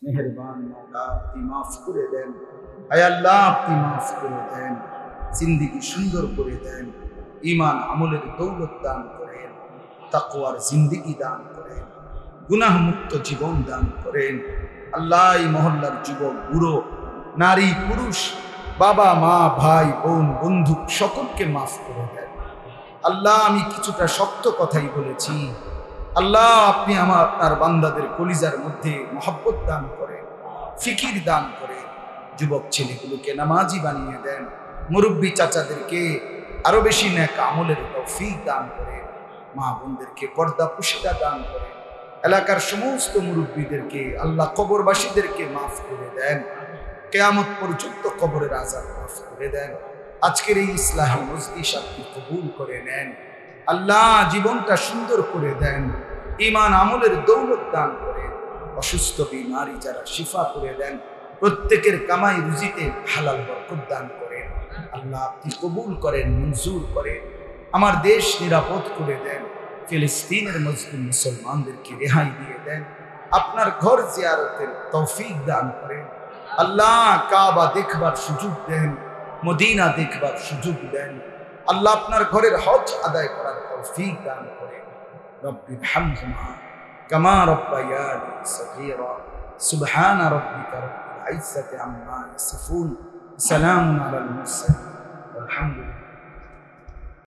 মেহেরবান মওলা, আপনি মাফ করে দেন। আয় আল্লাহ, আপনি মাফ করে দেন, জিন্দেগি সুন্দর করে দেন, ঈমান আমলের দৌলত দান করেন, তাকওয়ার জিন্দেগি দান করেন, গুনাহ মুক্ত জীবন দান করেন। আল্লাহ, এই মহল্লার যুবক বুড়ো, নারী পুরুষ, বাবা মা ভাই বোন বন্ধু সকলকে মাফ করে দেন। আল্লাহ, আমি কিছুটা শক্ত কথাই বলেছি। আল্লাহ, আপনি আপনার বান্দাদের কলিজার মধ্যে মহব্বত দান করেন, ফিকির দান করেন, যুবক ছেলেগুলোকে নামাজি বানিয়ে দেন, মুরব্বী চাচাদেরকে আরো বেশি নেক আমলের তৌফিক দান করেন, মা বোনদেরকে পর্দা পুশিদা দান করেন, এলাকার সমস্ত মুরব্বীদেরকে আল্লাহ কবরবাসীদেরকে মাফ করে দেন, কিয়ামত পর্যন্ত কবরের আযাব মাফ করে দেন। আজকের এই ইসলাহি মজলিস আপনি কবুল করে নেন। আল্লাহ, জীবনটা সুন্দর করে দেন, ঈমান আমলের দৌলত দান করেন, অসুস্থ বিমারি যারা শিফা করে দেন, প্রত্যেকের কামাই রুজিতে হালাল বরকত দান করেন। আল্লাহ, আপনি কবুল করেন, মঞ্জুর করেন, আমার দেশ নিরাপদ করে দেন, ফিলিস্তিনের মজলুম মুসলমানদেরকে রেহাই দিয়ে দেন, আপনার ঘর জিয়ারতের তৌফিক দান করেন। আল্লাহ, কাবা দেখবার সুযোগ দেন, মদিনা দেখবার সুযোগ দেন। আল্লাহ, আপনার ঘরের হজ আদায় করার তৌফিক দান করেন। রব্বির হামহুমা কামা রব্বায়ানি সগীরা। সুবহানা রাব্বিকা রাব্বিল ইজ্জাতি আম্মা ইয়াসিফুন, সালামুন আলাল মুরসালিন, আলহামদুলিল্লাহ।